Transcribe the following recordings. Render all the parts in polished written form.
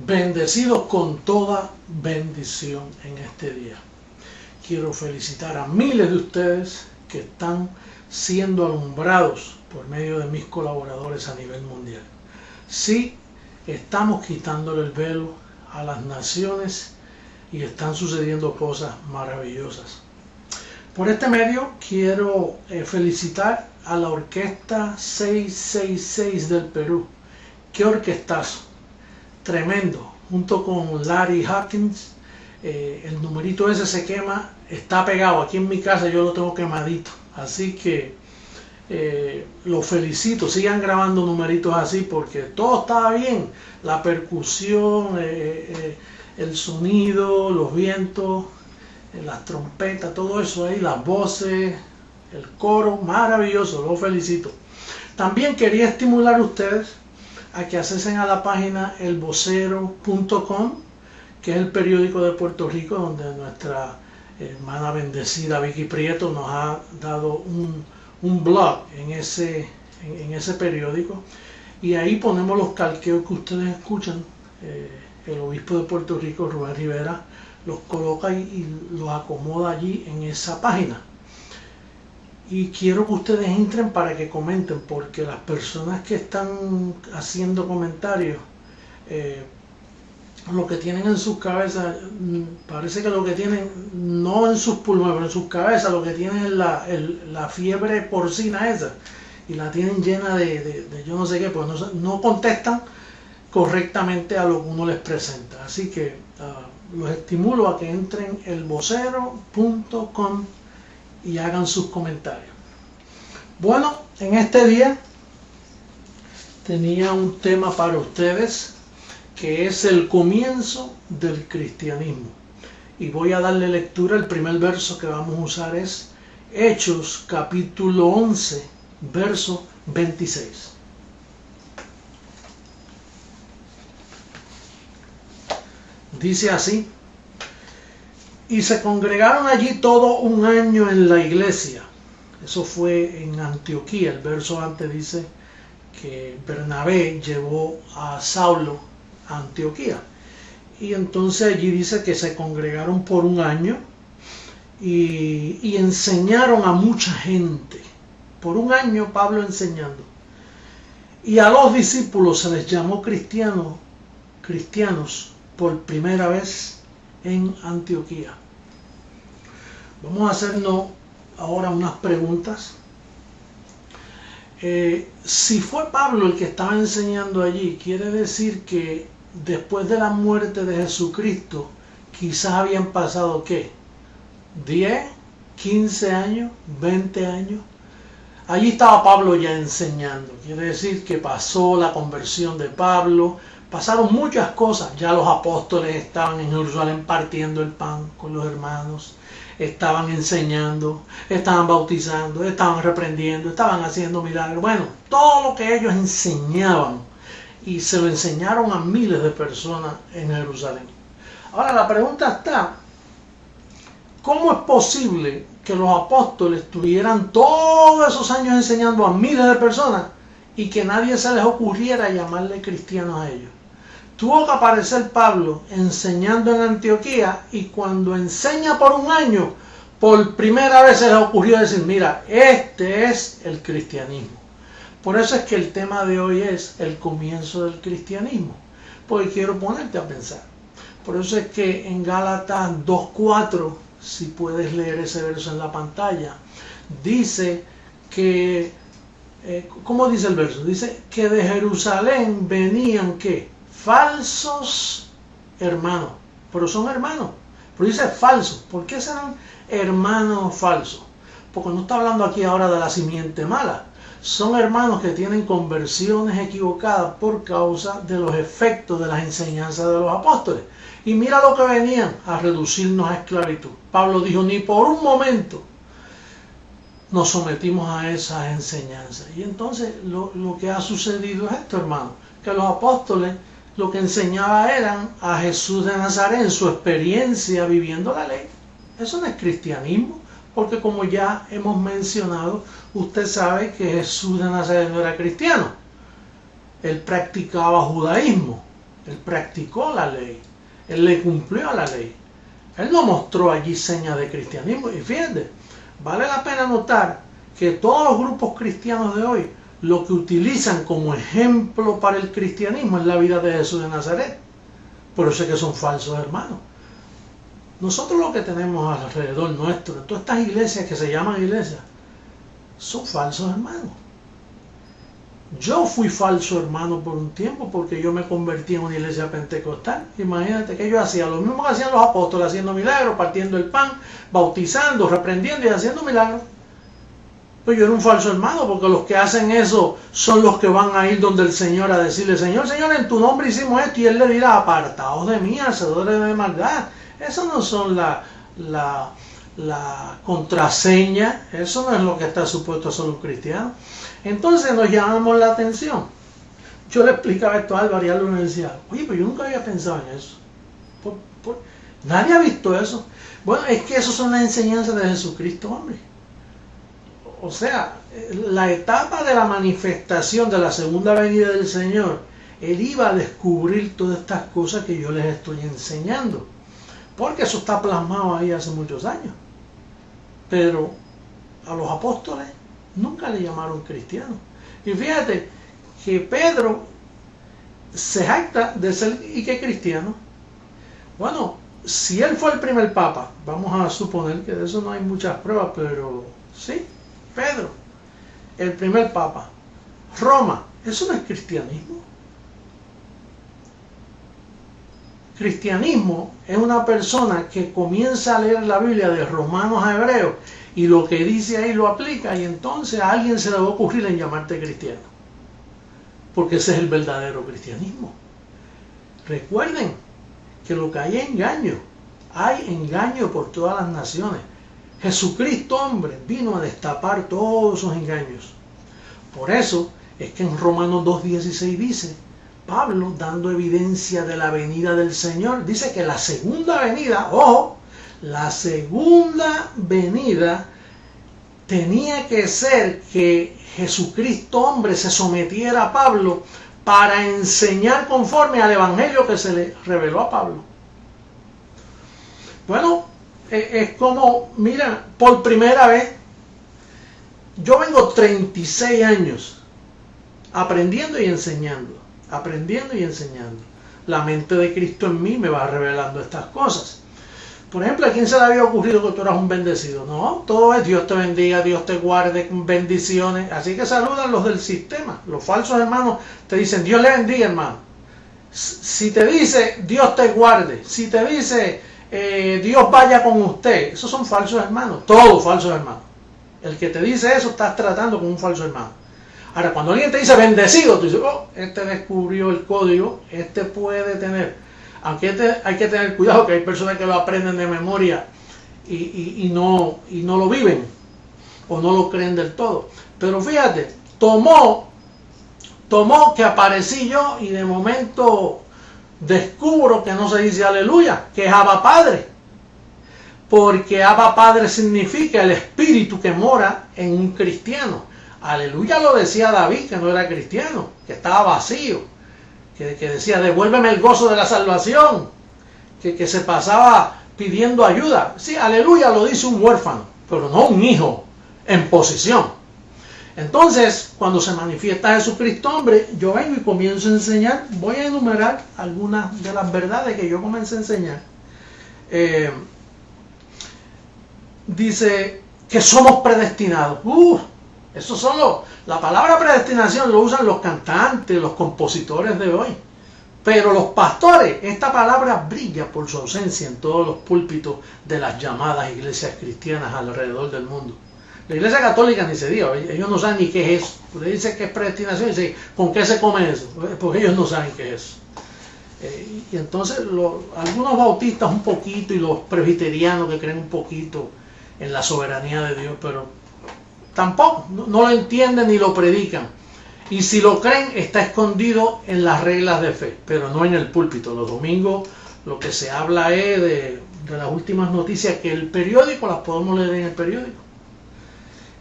Bendecidos con toda bendición en este día. Quiero felicitar a miles de ustedes que están siendo alumbrados por medio de mis colaboradores a nivel mundial. Sí, estamos quitándole el velo a las naciones y están sucediendo cosas maravillosas. Por este medio quiero felicitar a la Orquesta 666 del Perú. ¡Qué orquestazo! Tremendo, junto con Larry Hawkins. El numerito ese se quema, está pegado. Aquí en mi casa yo lo tengo quemadito, así que lo felicito. Sigan grabando numeritos así porque todo estaba bien, la percusión, el sonido, los vientos, las trompetas, todo eso ahí, las voces, el coro, maravilloso, lo felicito. También quería estimular a ustedes a que accesen a la página elvocero.com, que es el periódico de Puerto Rico, donde nuestra hermana bendecida Vicky Prieto nos ha dado un blog en ese periódico, y ahí ponemos los calqueos que ustedes escuchan. El obispo de Puerto Rico, Rubén Rivera, los coloca y los acomoda allí en esa página. Y quiero que ustedes entren para que comenten, porque las personas que están haciendo comentarios, lo que tienen en sus cabezas, parece que lo que tienen, no en sus pulmones, pero en sus cabezas, lo que tienen es la fiebre porcina esa, y la tienen llena de yo no sé qué, pues no contestan correctamente a lo que uno les presenta. Así que los estimulo a que entren elvocero.com y hagan sus comentarios. Bueno, en este día tenía un tema para ustedes que es el comienzo del cristianismo, y voy a darle lectura. El primer verso que vamos a usar es Hechos capítulo 11 verso 26. Dice así: y se congregaron allí todo un año en la iglesia. Eso fue en Antioquía. El verso antes dice que Bernabé llevó a Saulo a Antioquía. Y entonces allí dice que se congregaron por un año y enseñaron a mucha gente. Por un año Pablo enseñando. Y a los discípulos se les llamó cristianos por primera vez en Antioquía. Vamos a hacernos ahora unas preguntas. Si fue Pablo el que estaba enseñando allí, quiere decir que después de la muerte de Jesucristo quizás habían pasado ¿qué? 10, 15 años, 20 años. Allí estaba Pablo ya enseñando. Quiere decir que pasó la conversión de Pablo. Pasaron muchas cosas. Ya los apóstoles estaban en Jerusalén partiendo el pan con los hermanos, estaban enseñando, estaban bautizando, estaban reprendiendo, estaban haciendo milagros. Bueno, todo lo que ellos enseñaban, y se lo enseñaron a miles de personas en Jerusalén. Ahora la pregunta está: ¿cómo es posible que los apóstoles tuvieran todos esos años enseñando a miles de personas y que nadie se les ocurriera llamarle cristianos a ellos? Tuvo que aparecer Pablo enseñando en Antioquía, y cuando enseña por un año, por primera vez se les ocurrió decir: mira, este es el cristianismo. Por eso es que el tema de hoy es el comienzo del cristianismo, porque quiero ponerte a pensar. Por eso es que en Gálatas 2:4, si puedes leer ese verso en la pantalla, dice que, ¿cómo dice el verso? Dice que de Jerusalén venían ¿qué? Falsos hermanos. Pero son hermanos. Pero dice falsos. ¿Por qué serán hermanos falsos? Porque no está hablando aquí ahora de la simiente mala. Son hermanos que tienen conversiones equivocadas por causa de los efectos de las enseñanzas de los apóstoles. Y mira lo que venían: a reducirnos a esclavitud. Pablo dijo: ni por un momento nos sometimos a esas enseñanzas. Y entonces lo que ha sucedido es esto, hermano, que los apóstoles lo que enseñaban eran a Jesús de Nazaret en su experiencia viviendo la ley. Eso no es cristianismo, porque como ya hemos mencionado, usted sabe que Jesús de Nazaret no era cristiano. Él practicaba judaísmo. Él practicó la ley. Él le cumplió a la ley. Él no mostró allí señas de cristianismo. Y fíjate, vale la pena notar que todos los grupos cristianos de hoy lo que utilizan como ejemplo para el cristianismo es la vida de Jesús de Nazaret. Por eso es que son falsos hermanos. Nosotros lo que tenemos alrededor nuestro, todas estas iglesias que se llaman iglesias, son falsos hermanos. Yo fui falso hermano por un tiempo porque yo me convertí en una iglesia pentecostal. Imagínate que yo hacía lo mismo que hacían los apóstoles, haciendo milagros, partiendo el pan, bautizando, reprendiendo y haciendo milagros. Pues yo era un falso hermano, porque los que hacen eso son los que van a ir donde el Señor a decirle: Señor, Señor, en tu nombre hicimos esto, y Él le dirá: apartaos de mí, hacedores de maldad. Esas no son la contraseña, eso no es lo que está supuesto a ser un cristiano. Entonces nos llamamos la atención. Yo le explicaba esto a Álvaro y Álvaro me decía: oye, pero yo nunca había pensado en eso. Nadie ha visto eso. Bueno, es que eso son las enseñanzas de Jesucristo, hombre. O sea, la etapa de la manifestación de la segunda venida del Señor, Él iba a descubrir todas estas cosas que yo les estoy enseñando. Porque eso está plasmado ahí hace muchos años. Pero a los apóstoles nunca le llamaron cristianos. Y fíjate que Pedro se jacta de ser y que cristiano. Bueno, si él fue el primer papa, vamos a suponer que de eso no hay muchas pruebas, pero sí, Pedro, el primer papa. Roma, eso no es cristianismo. Cristianismo es una persona que comienza a leer la Biblia de Romanos a Hebreos y lo que dice ahí lo aplica, y entonces a alguien se le va a ocurrir en llamarte cristiano, porque ese es el verdadero cristianismo. Recuerden que lo que hay engaño por todas las naciones. Jesucristo, hombre, vino a destapar todos esos engaños. Por eso es que en Romanos 2:16 dice Pablo, dando evidencia de la venida del Señor, dice que la segunda venida, ojo, la segunda venida tenía que ser que Jesucristo, hombre, se sometiera a Pablo para enseñar conforme al evangelio que se le reveló a Pablo. Bueno, es como, mira, por primera vez, yo vengo 36 años aprendiendo y enseñando. La mente de Cristo en mí me va revelando estas cosas. Por ejemplo, ¿a quién se le había ocurrido que tú eras un bendecido? No, todo es Dios te bendiga, Dios te guarde, bendiciones. Así que saludan los del sistema. Los falsos hermanos te dicen: Dios le bendiga, hermano. Si te dice Dios te guarde, si te dice Dios vaya con usted, esos son falsos hermanos, todos falsos hermanos. El que te dice eso, estás tratando con un falso hermano. Ahora, cuando alguien te dice bendecido, tú dices: oh, este descubrió el código, este puede tener. Aunque hay que tener cuidado, que hay personas que lo aprenden de memoria y no lo viven, o no lo creen del todo. Pero fíjate, tomó que aparecí yo y de momento descubro que no se dice aleluya, que es Abba Padre. Porque Abba Padre significa el espíritu que mora en un cristiano. Aleluya lo decía David, que no era cristiano, que estaba vacío, que decía: devuélveme el gozo de la salvación, que se pasaba pidiendo ayuda. Sí, aleluya lo dice un huérfano, pero no un hijo en posición. Entonces, cuando se manifiesta Jesucristo, hombre, yo vengo y comienzo a enseñar. Voy a enumerar algunas de las verdades que yo comencé a enseñar. Dice que somos predestinados. Eso son la palabra predestinación lo usan los cantantes, los compositores de hoy. Pero los pastores, esta palabra brilla por su ausencia en todos los púlpitos de las llamadas iglesias cristianas alrededor del mundo. La iglesia católica ni se diga, ellos no saben ni qué es eso. Usted dice que es predestinación y dice: ¿con qué se come eso? Porque ellos no saben qué es eso. Y entonces algunos bautistas un poquito y los presbiterianos que creen un poquito en la soberanía de Dios, pero tampoco, no lo entienden ni lo predican. Y si lo creen, está escondido en las reglas de fe, pero no en el púlpito. Los domingos lo que se habla es de las últimas noticias, que el periódico las podemos leer en el periódico.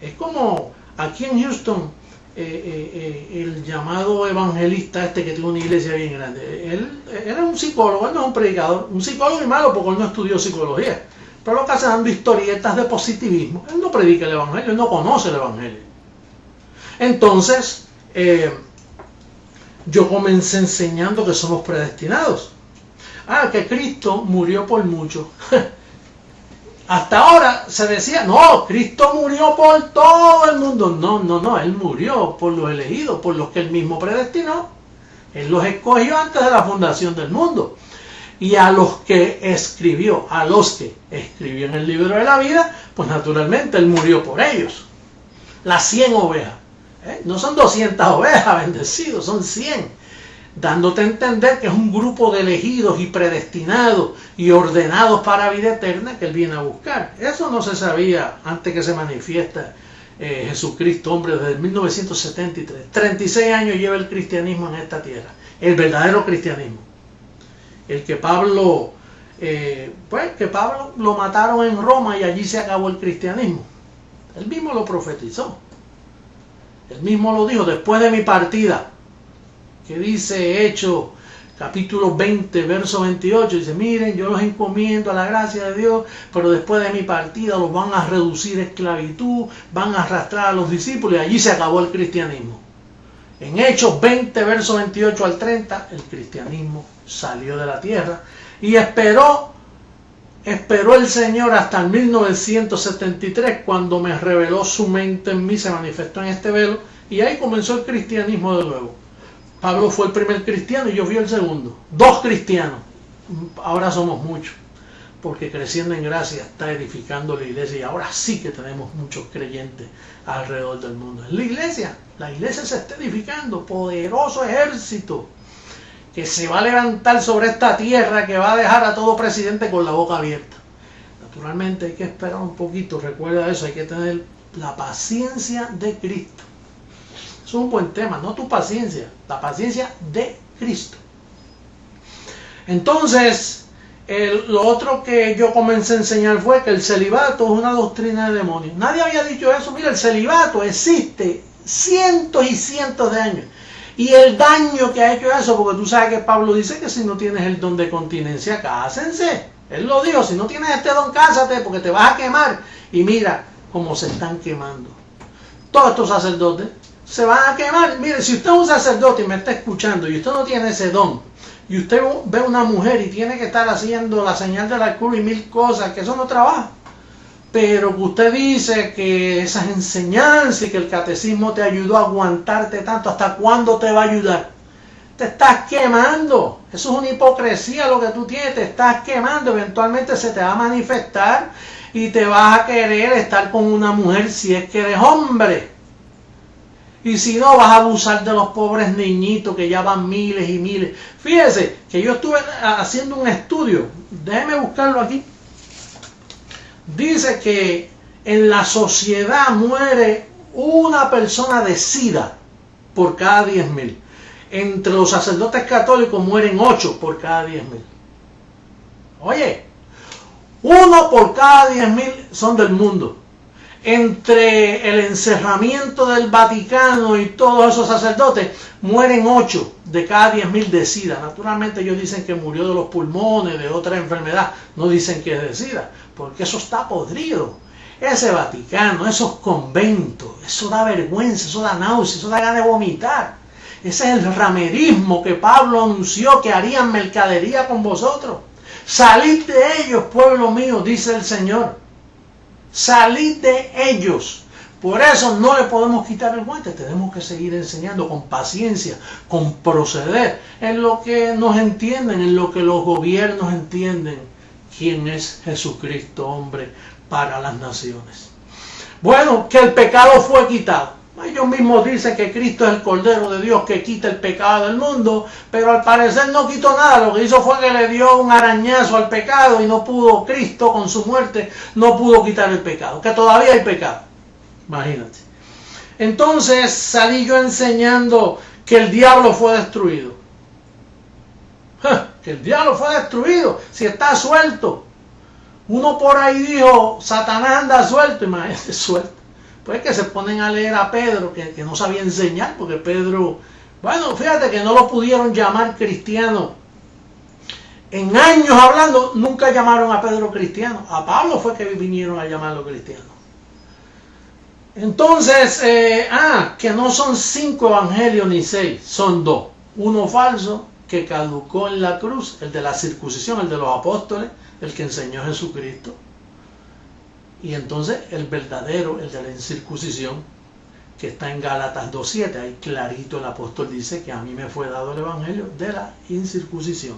Es como aquí en Houston, el llamado evangelista este que tiene una iglesia bien grande. Él era un psicólogo, él no es un predicador, un psicólogo y malo porque él no estudió psicología, pero lo que hace dando historietas de positivismo. Él no predica el evangelio, él no conoce el evangelio. Entonces yo comencé enseñando que somos predestinados, que Cristo murió por muchos. Hasta ahora se decía, no, Cristo murió por todo el mundo. No, Él murió por los elegidos, por los que Él mismo predestinó. Él los escogió antes de la fundación del mundo. Y a los que escribió en el libro de la vida, pues naturalmente Él murió por ellos. Las 100 ovejas. No son 200 ovejas bendecidos, son 100. Dándote a entender que es un grupo de elegidos y predestinados y ordenados para vida eterna que Él viene a buscar. Eso no se sabía antes que se manifiesta Jesucristo, hombre, desde 1973. 36 años lleva el cristianismo en esta tierra, el verdadero cristianismo. El que Pablo, que Pablo lo mataron en Roma y allí se acabó el cristianismo. Él mismo lo profetizó. Él mismo lo dijo, después de mi partida, que dice Hechos capítulo 20 verso 28, dice, miren, yo los encomiendo a la gracia de Dios, pero después de mi partida los van a reducir a esclavitud, van a arrastrar a los discípulos, y allí se acabó el cristianismo. En Hechos 20 verso 28 al 30 el cristianismo salió de la tierra y esperó el Señor hasta el 1973, cuando me reveló su mente en mí, se manifestó en este velo, y ahí comenzó el cristianismo de nuevo. Pablo fue el primer cristiano y yo fui el segundo. 2 cristianos. Ahora somos muchos, porque creciendo en gracia está edificando la iglesia, y ahora sí que tenemos muchos creyentes alrededor del mundo. En la iglesia se está edificando, poderoso ejército que se va a levantar sobre esta tierra, que va a dejar a todo presidente con la boca abierta. Naturalmente hay que esperar un poquito, recuerda eso, hay que tener la paciencia de Cristo. Es un buen tema, no tu paciencia, la paciencia de Cristo. Entonces, lo otro que yo comencé a enseñar fue que el celibato es una doctrina de demonios. Nadie había dicho eso. Mira, el celibato existe cientos y cientos de años. Y el daño que ha hecho eso, porque tú sabes que Pablo dice que si no tienes el don de continencia, cásense. Él lo dijo, si no tienes este don, cásate, porque te vas a quemar. Y mira cómo se están quemando. Todos estos sacerdotes se van a quemar. Mire, si usted es un sacerdote y me está escuchando y usted no tiene ese don, y usted ve una mujer y tiene que estar haciendo la señal de la cruz y 1000 cosas, que eso no trabaja, pero que usted dice que esas enseñanzas y que el catecismo te ayudó a aguantarte tanto, ¿hasta cuándo te va a ayudar? Te estás quemando. Eso es una hipocresía lo que tú tienes, te estás quemando. Eventualmente se te va a manifestar y te vas a querer estar con una mujer si es que eres hombre. Y si no, vas a abusar de los pobres niñitos que ya van miles y miles. Fíjese que yo estuve haciendo un estudio. Déjeme buscarlo aquí. Dice que en la sociedad muere una persona de SIDA por cada 10.000. Entre los sacerdotes católicos mueren 8 por cada 10.000. Oye, 1 por cada 10.000 son del mundo. Entre el encerramiento del Vaticano y todos esos sacerdotes, mueren 8 de cada 10.000 de SIDA. Naturalmente ellos dicen que murió de los pulmones, de otra enfermedad. No dicen que es de SIDA, porque eso está podrido. Ese Vaticano, esos conventos, eso da vergüenza, eso da náusea, eso da ganas de vomitar. Ese es el ramerismo que Pablo anunció que harían mercadería con vosotros. Salid de ellos, pueblo mío, dice el Señor. Salid de ellos. Por eso no le podemos quitar el guante. Tenemos que seguir enseñando con paciencia, con proceder, en lo que nos entienden, en lo que los gobiernos entienden quién es Jesucristo, hombre, para las naciones. Bueno, que el pecado fue quitado. Ellos mismos dicen que Cristo es el Cordero de Dios que quita el pecado del mundo, pero al parecer no quitó nada. Lo que hizo fue que le dio un arañazo al pecado y no pudo, Cristo con su muerte, no pudo quitar el pecado, que todavía hay pecado. Imagínate. Entonces salí yo enseñando que el diablo fue destruido. Que el diablo fue destruido, si está suelto. Uno por ahí dijo, Satanás anda suelto, imagínate, suelto. Pues que se ponen a leer a Pedro, que no sabía enseñar, porque Pedro, bueno, fíjate que no lo pudieron llamar cristiano. En años hablando, nunca llamaron a Pedro cristiano. A Pablo fue que vinieron a llamarlo cristiano. Entonces, que no son 5 evangelios ni 6, son 2. Uno falso, que caducó en la cruz, el de la circuncisión, el de los apóstoles, el que enseñó Jesucristo. Y entonces el verdadero, el de la incircuncisión, que está en Gálatas 2:7, ahí clarito el apóstol dice que a mí me fue dado el evangelio de la incircuncisión.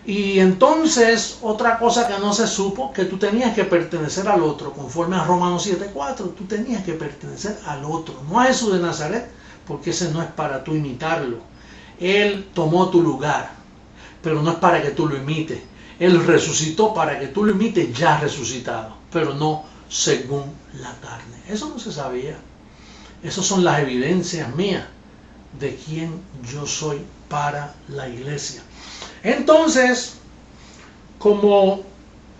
Y entonces otra cosa que no se supo, que tú tenías que pertenecer al otro, conforme a Romanos 7:4, tú tenías que pertenecer al otro, no a Jesús de Nazaret, porque ese no es para tú imitarlo. Él tomó tu lugar, pero no es para que tú lo imites. Él resucitó para que tú lo imites ya resucitado, pero no según la carne. Eso no se sabía. Esas son las evidencias mías de quién yo soy para la iglesia. Entonces, como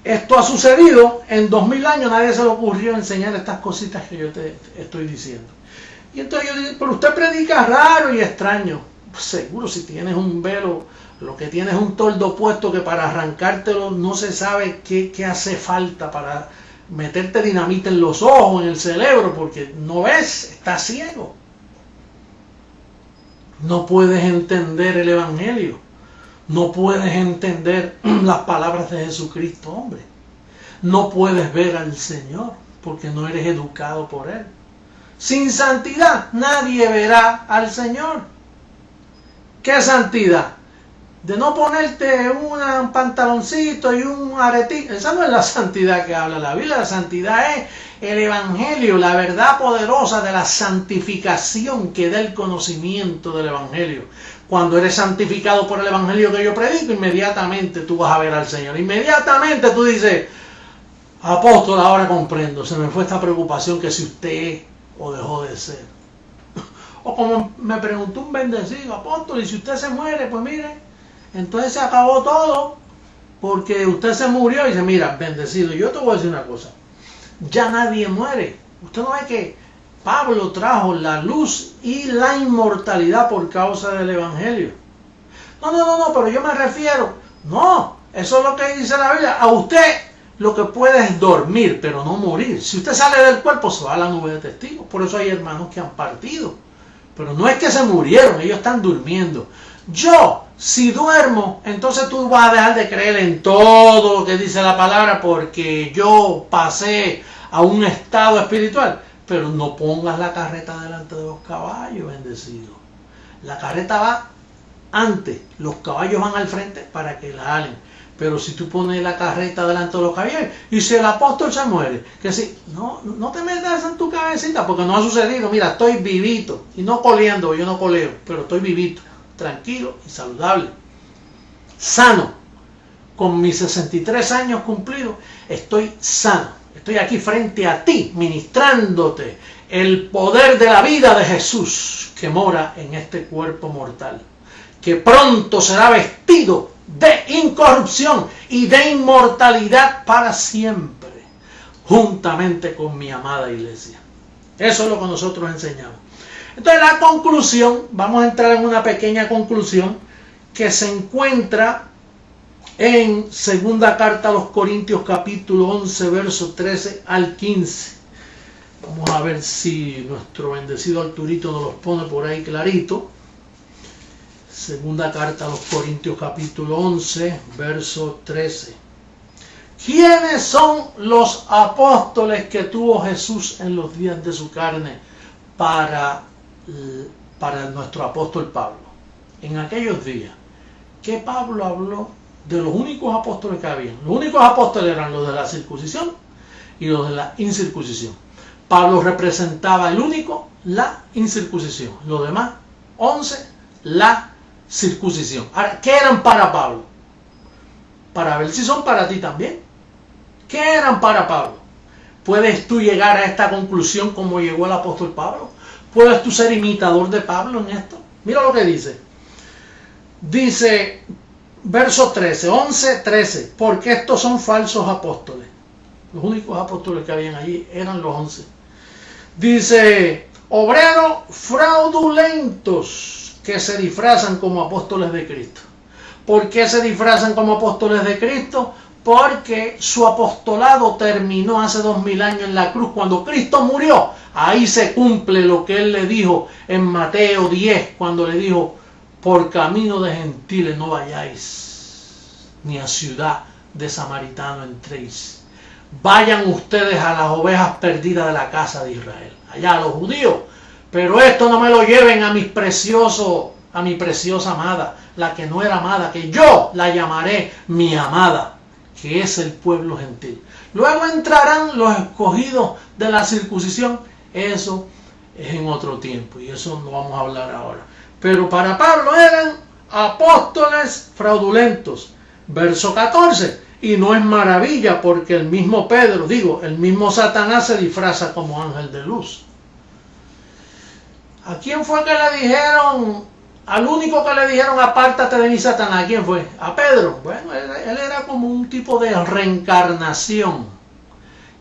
esto ha sucedido, en 2000 años nadie se le ocurrió enseñar estas cositas que yo te estoy diciendo. Y entonces yo digo, pero usted predica raro y extraño. Pues seguro, si tienes un velo, lo que tienes es un toldo puesto que para arrancártelo no se sabe qué hace falta para meterte dinamita en los ojos, en el cerebro, porque no ves, estás ciego. No puedes entender el evangelio. No puedes entender las palabras de Jesucristo, hombre. No puedes ver al Señor porque no eres educado por Él. Sin santidad nadie verá al Señor. ¿Qué santidad? De no ponerte un pantaloncito y un aretito. Esa no es la santidad que habla la Biblia. La santidad es el evangelio, la verdad poderosa de la santificación que da el conocimiento del evangelio. Cuando eres santificado por el evangelio que yo predico, inmediatamente tú vas a ver al Señor. Inmediatamente tú dices, apóstol, ahora comprendo, se me fue esta preocupación que si usted es o dejó de ser. O como me preguntó un bendecido, apóstol, y si usted se muere, pues mire, entonces se acabó todo, porque usted se murió. Y dice, mira, bendecido, yo te voy a decir una cosa, ya nadie muere. Usted no ve que Pablo trajo la luz y la inmortalidad por causa del evangelio. No, pero yo me refiero, no, eso es lo que dice la Biblia, a usted lo que puede es dormir, pero no morir. Si usted sale del cuerpo, se va a la nube de testigos. Por eso hay hermanos que han partido, pero no es que se murieron, ellos están durmiendo. Yo, si duermo, entonces tú vas a dejar de creer en todo lo que dice la palabra porque yo pasé a un estado espiritual. Pero no pongas la carreta delante de los caballos, bendecido. La carreta va antes, los caballos van al frente para que la halen. Pero si tú pones la carreta delante de los caballos, y si el apóstol se muere, que si, no te metas en tu cabecita, porque no ha sucedido. Mira, estoy vivito, y no coleando, yo no coleo, pero estoy vivito, tranquilo y saludable, sano, con mis 63 años cumplidos, estoy sano. Estoy aquí frente a ti, ministrándote el poder de la vida de Jesús que mora en este cuerpo mortal, que pronto será vestido de incorrupción y de inmortalidad para siempre, juntamente con mi amada iglesia. Eso es lo que nosotros enseñamos. Entonces la conclusión, vamos a entrar en una pequeña conclusión que se encuentra en segunda carta a los Corintios capítulo 11 versos 13 al 15. Vamos a ver si nuestro bendecido Arturito nos los pone por ahí clarito. Segunda carta a los Corintios capítulo 11 verso 13. ¿Quiénes son los apóstoles que tuvo Jesús en los días de su carne para nuestro apóstol Pablo? En aquellos días que Pablo habló de los únicos apóstoles que habían. Los únicos apóstoles eran los de la circuncisión y los de la incircuncisión. Pablo representaba el único, la incircuncisión. Los demás, 11, la circuncisión. Ahora, ¿qué eran para Pablo? Para ver si son para ti también. ¿Qué eran para Pablo? ¿Puedes tú llegar a esta conclusión como llegó el apóstol Pablo? ¿Puedes tú ser imitador de Pablo en esto? Mira lo que dice. Dice, verso 13, 11, 13, porque estos son falsos apóstoles. Los únicos apóstoles que habían allí eran los 11. Dice, obreros fraudulentos que se disfrazan como apóstoles de Cristo. ¿Por qué se disfrazan como apóstoles de Cristo? Porque su apostolado terminó hace 2000 años en la cruz. Cuando Cristo murió, ahí se cumple lo que Él le dijo en Mateo 10, cuando le dijo, por camino de gentiles no vayáis, ni a ciudad de samaritano entréis. Vayan ustedes a las ovejas perdidas de la casa de Israel, allá a los judíos. Pero esto no me lo lleven a mi preciosa amada, la que no era amada, que yo la llamaré mi amada, que es el pueblo gentil. Luego entrarán los escogidos de la circuncisión. Eso es en otro tiempo y eso no vamos a hablar ahora. Pero para Pablo eran apóstoles fraudulentos. Verso 14. Y no es maravilla porque el mismo Pedro, el mismo Satanás se disfraza como ángel de luz. ¿A quién fue que le dijeron? Al único que le dijeron, apártate de mí, Satanás. ¿A quién fue? A Pedro. Bueno, él era como un tipo de reencarnación.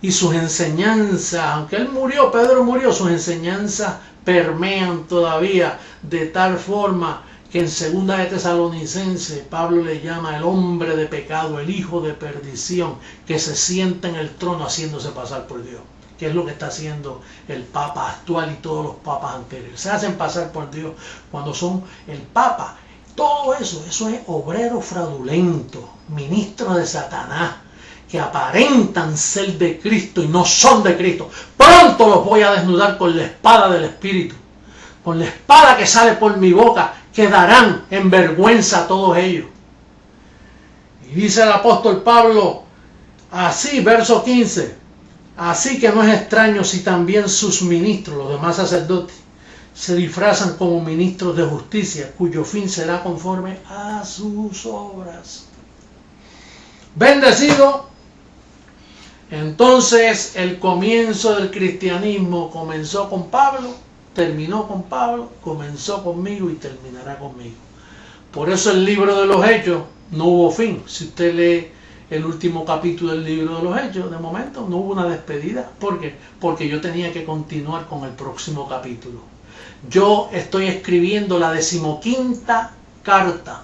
Y sus enseñanzas, aunque él murió, Pedro murió, sus enseñanzas permean todavía de tal forma que en 2 de Tesalonicenses Pablo le llama el hombre de pecado, el hijo de perdición, que se sienta en el trono haciéndose pasar por Dios, que es lo que está haciendo el Papa actual y todos los papas anteriores. Se hacen pasar por Dios cuando son el Papa. Todo eso es obrero fraudulento, ministro de Satanás, que aparentan ser de Cristo y no son de Cristo. Pronto los voy a desnudar con la espada del Espíritu, con la espada que sale por mi boca. Quedarán en vergüenza todos ellos. Y dice el apóstol Pablo, así, verso 15, así que no es extraño si también sus ministros, los demás sacerdotes, se disfrazan como ministros de justicia, cuyo fin será conforme a sus obras. Bendecido. Entonces el comienzo del cristianismo comenzó con Pablo, terminó con Pablo, comenzó conmigo y terminará conmigo. Por eso el libro de los Hechos no hubo fin. Si usted lee el último capítulo del libro de los Hechos, de momento no hubo una despedida. ¿Por qué? Porque yo tenía que continuar con el próximo capítulo. Yo estoy escribiendo la 15ª carta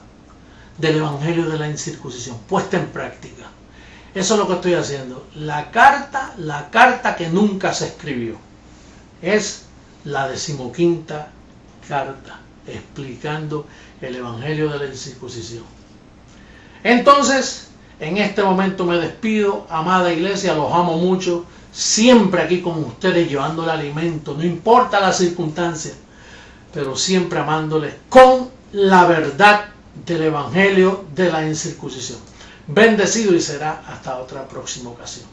del Evangelio de la Incircuncisión, puesta en práctica. Eso es lo que estoy haciendo. La carta que nunca se escribió. Es la 15ª carta explicando el Evangelio de la Incircuncisión. Entonces, en este momento me despido, amada iglesia, los amo mucho, siempre aquí con ustedes llevando el alimento, no importa la circunstancia, pero siempre amándoles con la verdad del Evangelio de la Incircuncisión. Bendecido y será hasta otra próxima ocasión.